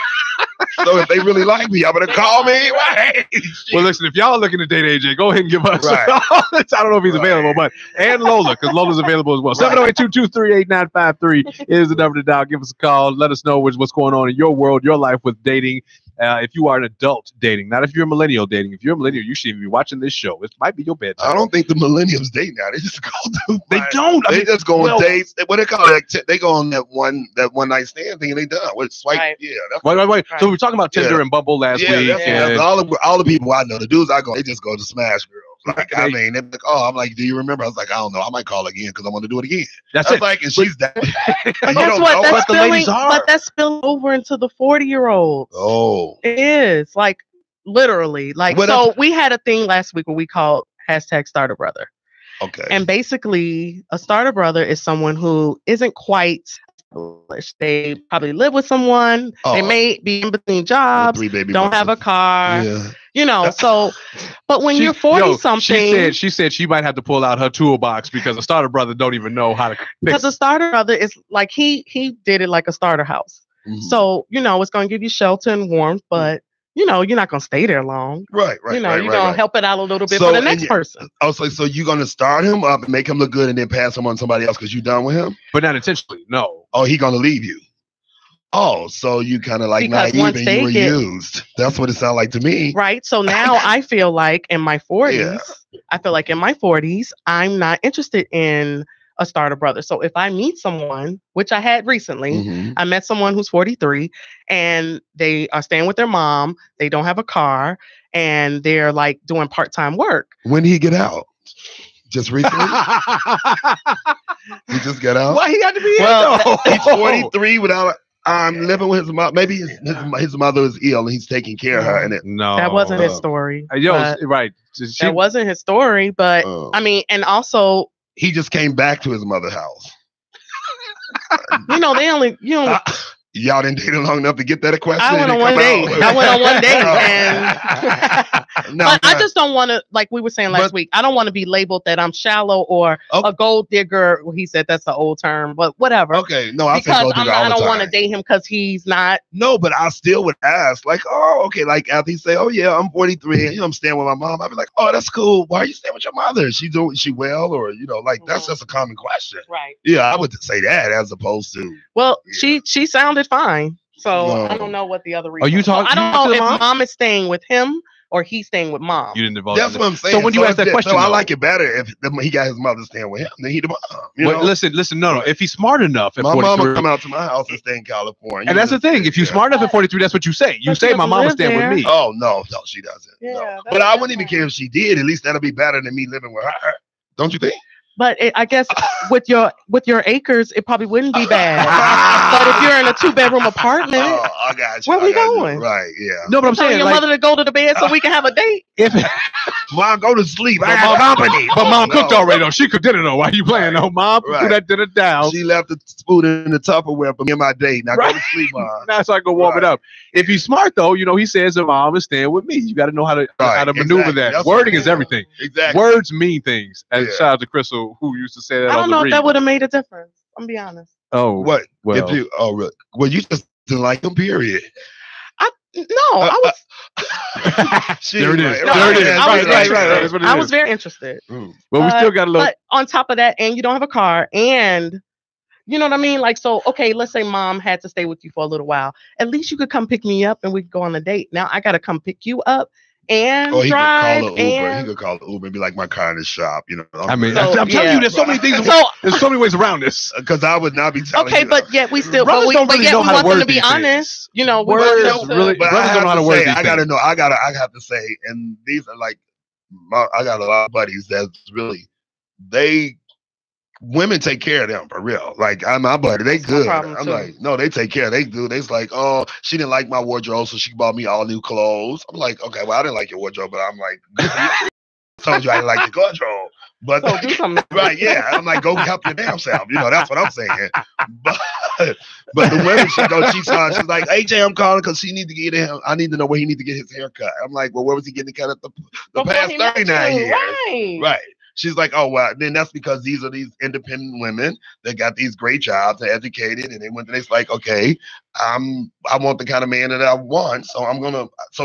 So if they really like me, y'all better call me. Right. Well, listen, if y'all are looking to date AJ, go ahead and give us a call. I don't know if he's available, but and Lola, because Lola's available as well. 708-223-8953 is the number to dial. Give us a call. Let us know what's going on in your world, your life with dating. If you are an adult dating, not if you're a millennial dating. If you're a millennial, you should be watching this show. It might be your bedtime. I don't think the millennials date now. They just go do. They don't. They just go on dates. What they call it? They go on that one night stand thing and they done. What swipe? Right. Yeah. Wait. Right. So we were talking about Tinder and Bumble last week. Yeah. All the people I know, the dudes I go, they just go to smash girls. Like, I mean, they're like, I'm like, do you remember? I was like, I don't know. I might call again because I want to do it again. That's it. Like, and she's that. But that's spilling over into the 40-year-olds. Oh, it is like literally like. So we had a thing last week where we called #Starter Brother. Okay. And basically, a starter brother is someone who isn't quite established. They probably live with someone. They may be in between jobs. Don't have a car. Yeah. You know, so, but when you're 40-something, she said she might have to pull out her toolbox because a starter brother don't even know how to. Because a starter brother is like he did it like a starter house. Mm-hmm. So you know it's going to give you shelter and warmth, but you know you're not going to stay there long. Right. You know you're going to help it out a little bit for the next person. Oh, so you're going to start him up and make him look good, and then pass him on to somebody else because you done with him, but not intentionally. No. Oh, he going to leave you. Oh, so you kind of like naive and you were used. That's what it sounded like to me. Right. So now I feel like in my 40s, I'm not interested in a starter brother. So if I meet someone, which I had recently, I met someone who's 43 and they are staying with their mom. They don't have a car and they're like doing part-time work. When did he get out? Just recently? He just got out? Why he got to be He's 43 without living with his mom. Maybe his mother is ill and he's taking care of her. And that wasn't his story. Right. That wasn't his story, but I mean, and also he just came back to his mother's house. Y'all didn't date long enough to get that question. I went on one date. But I just don't want to, like we were saying last week, I don't want to be labeled that I'm shallow or a gold digger. Well, he said that's an old term, but whatever. Okay, no, I think I don't want to date him because he's not. No, but I still would ask, like, oh, okay, like after he say, oh yeah, I'm 43, and I'm staying with my mom. I'd be like, oh, that's cool. Why are you staying with your mother? Is she well, or like that's just a common question, right? Yeah, I would say that as opposed to. Well, she sounded fine, so I don't know what the other reason. Are you talking? I don't know if mom is staying with him or he's staying with mom. You didn't involve. That's what I'm saying. So when you ask that question, I like it better if he got his mother staying with him than he the mom. Listen. No. If he's smart enough, my mom would come out to my house and stay in California. And that's the thing. If you're smart enough at 43, that's what you say. You say my mom is staying with me. Oh no, she doesn't. Yeah, no. But I wouldn't even care if she did. At least that'll be better than me living with her. Don't you think? But I guess with your acres, it probably wouldn't be bad. But if you're in a 2-bedroom apartment, I got you. Where we going? Right, yeah. No, but I'm saying your mother to go to the bed so we can have a date. Mom, go to sleep. I got company. But mom cooked already though. She cooked dinner though. Why are you playing though? Mom, threw that dinner down. She left the food in the Tupperware for me and my date. Now go to sleep, Mom. Now so I can warm it up. If he's smart though, he says that mom is staying with me. You got to know how to maneuver that. That's wording is everything. Exactly. Words mean things. And shout out to Crystal who used to say that. I don't know if that would have made a difference. I'm gonna be honest. Oh, what? Well, really? Well, you just didn't like him. Period. I was. There it is. I was very interested. Well, we still got a little. But on top of that, and you don't have a car, and you know what I mean? Like, so, okay, let's say mom had to stay with you for a little while. At least you could come pick me up and we could go on a date. Now I got to come pick you up and drive. He could call the Uber and be like, my car in the shop. I mean, I'm telling you, there's so many things. There's so many ways around this. Because I would not be telling you. Okay, but yet we still, brothers don't really know how to word them to be honest. Words really. But brothers don't know how to word these I gotta know. I have to say, and these are like, I got a lot of buddies that's really women take care of them for real. Like my buddy, they good. I'm like, no, they take care. They do. They's like, oh, she didn't like my wardrobe, so she bought me all new clothes. I'm like, okay, well, I didn't like your wardrobe, but I'm like, told you I didn't like your wardrobe. But right, yeah. I'm like, go help your damn self. That's what I'm saying. But the women, she's like, AJ, I'm calling because she need to get him. I need to know where he need to get his hair cut. I'm like, well, where was he getting cut at the past 39 years? Right. She's like, oh, well, then that's because these are these independent women that got these great jobs, they're educated, and it's like, okay, I want the kind of man that I want, so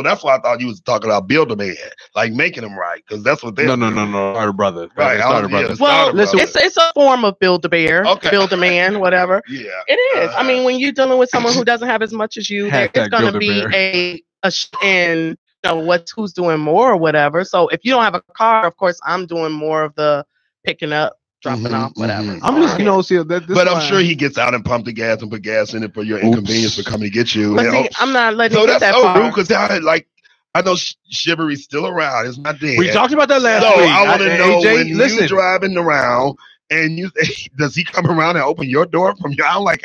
that's why I thought you was talking about build a man, like making them right, because that's what they're No, starter brother. Right, brother. Well, listen, it's a form of build a bear, build a man, whatever. Yeah. It is. I mean, when you're dealing with someone who doesn't have as much as you, it's going to be in who's doing more or whatever. So if you don't have a car, of course I'm doing more of the picking up, dropping off, whatever. I'm just but I'm sure he gets out and pump the gas and put gas in it for your inconvenience for coming to get you. But see, I'm not letting it get that far. rude because I know Chivalry's still around. It's not dead. We talked about that last week. I want to know when you're driving around. And does he come around and open your door from your? I'm like,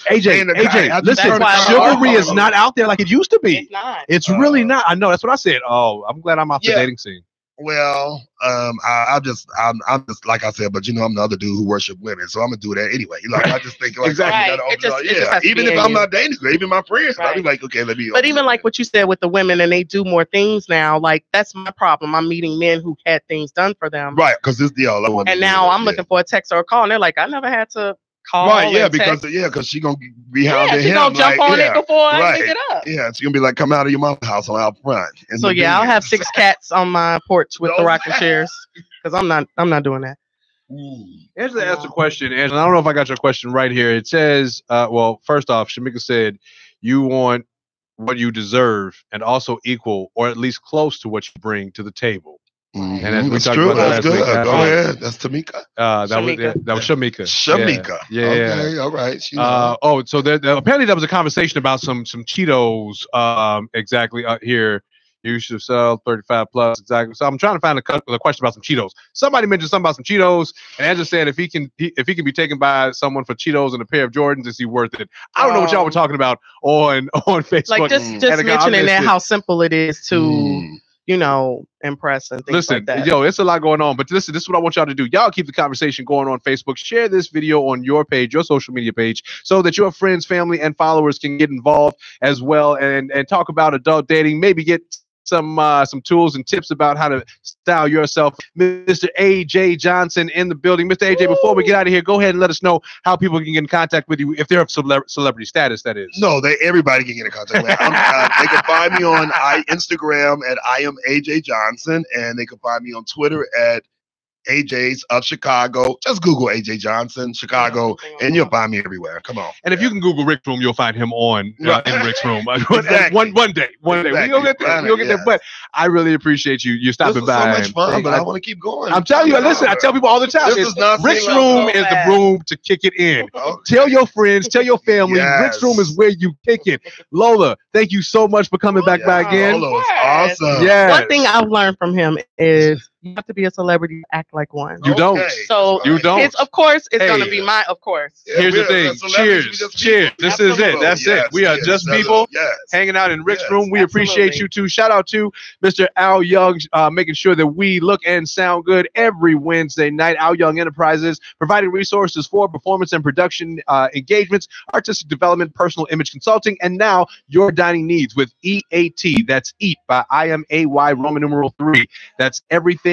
AJ, listen, chivalry is not out there like it used to be. It's not. It's really not. I know. That's what I said. Oh, I'm glad I'm off the dating scene. Well, I'm just like I said, but I'm the other dude who worship women, so I'm gonna do that anyway. I just think exactly. Even if I'm not dating, even my friends, I'll be like, okay, let me. But even like what you said with the women, and they do more things now. Like that's my problem. I'm meeting men who had things done for them, right? Because this deal, and now I'm looking for a text or a call, and they're like, I never had to call. Right, yeah, because she gonna be hounding him. She gonna jump on it before I pick it up. Yeah, she gonna be like, come out of your mom's house on out front. So I'll have 6 cats on my porch with the rocking chairs because I'm not doing that. Angela asked a question, and I don't know if I got your question right here. It says, well, first off, Shamika said you want what you deserve and also equal or at least close to what you bring to the table. Mhm. And as we That's talked true. about that That's last week, good. Go ahead. That's Tamika. that was Shamika. Shamika. Yeah. Okay. All right. She knows. So apparently there was a conversation about some Cheetos. Exactly here. You should sell 35 plus. Exactly. So I'm trying to find a question about some Cheetos. Somebody mentioned something about some Cheetos, and Angela said if he can be taken by someone for Cheetos and a pair of Jordans, is he worth it? I don't know what y'all were talking about on Facebook. Like just mentioning that how simple it is to impress and things like that. Yo, it's a lot going on. But listen, this is what I want y'all to do. Y'all keep the conversation going on Facebook. Share this video on your page, your social media page, so that your friends, family, and followers can get involved as well and talk about adult dating. Maybe get some tools and tips about how to style yourself. Mr. AJ Johnson in the building. Mr. AJ, before we get out of here, go ahead and let us know how people can get in contact with you if they're of celebrity status, that is. No, everybody can get in contact with me. They can find me on Instagram at I am AJ Johnson, and they can find me on Twitter at AJ's of Chicago. Just Google AJ Johnson, Chicago, and you'll find me everywhere. Come on. And if you can Google Rick's Room, you'll find him on in Rick's Room. Exactly. One day. We'll get there. But I really appreciate you stopping by. This is so much fun, but I want to keep going. I'm telling you, listen, I tell people all the time. Rick's Room is the room to kick it in. Okay. Tell your friends, tell your family. Yes. Rick's Room is where you kick it. Lola, thank you so much for coming back by again. Lola was awesome. Yes. One thing I've learned from him is you have to be a celebrity to act like one. You don't. So you don't. Of course, it's going to be my, of course. Yeah, here's the thing. Cheers. This is it. That's it. We are just people hanging out in Rick's Room. We appreciate you too. Shout out to Mr. Al Young, making sure that we look and sound good every Wednesday night. Al Young Enterprises, providing resources for performance and production engagements, artistic development, personal image consulting, and now your dining needs with EAT. That's EAT by IMAY Roman numeral 3. That's everything.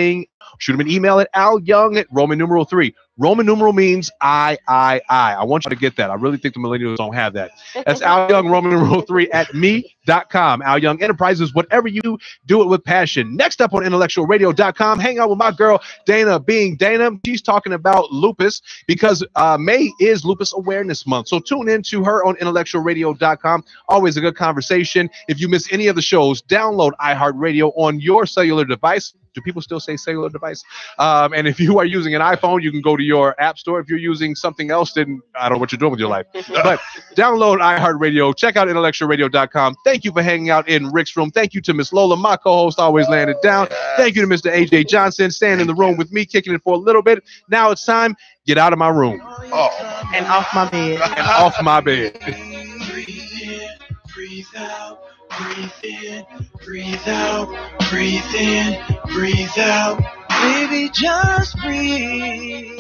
Shoot him an email at Al Young at Roman numeral 3. Roman numeral means I. I want you to get that. I really think the millennials don't have that. That's Al Young, Roman numeral 3 at me.com. Al Young Enterprises, whatever you do, do it with passion. Next up on IntellectualRadio.com, hang out with my girl, Dana Being Dana. She's talking about lupus because May is Lupus Awareness Month. So tune in to her on IntellectualRadio.com. Always a good conversation. If you miss any of the shows, download iHeartRadio on your cellular device. Do people still say cellular device? And if you are using an iPhone, you can go to your app store. If you're using something else, then I don't know what you're doing with your life. But download iHeartRadio. Check out IntellectualRadio.com. Thank you for hanging out in Rick's Room. Thank you to Miss Lola, my co-host, always laying it down. Thank you to Mr. AJ Johnson, staying in the room with me, kicking it for a little bit. Now it's time. Get out of my room. And off my bed. And off my bed. Breathe in, breathe out. Breathe in, breathe out, breathe in, breathe out. Baby, just breathe.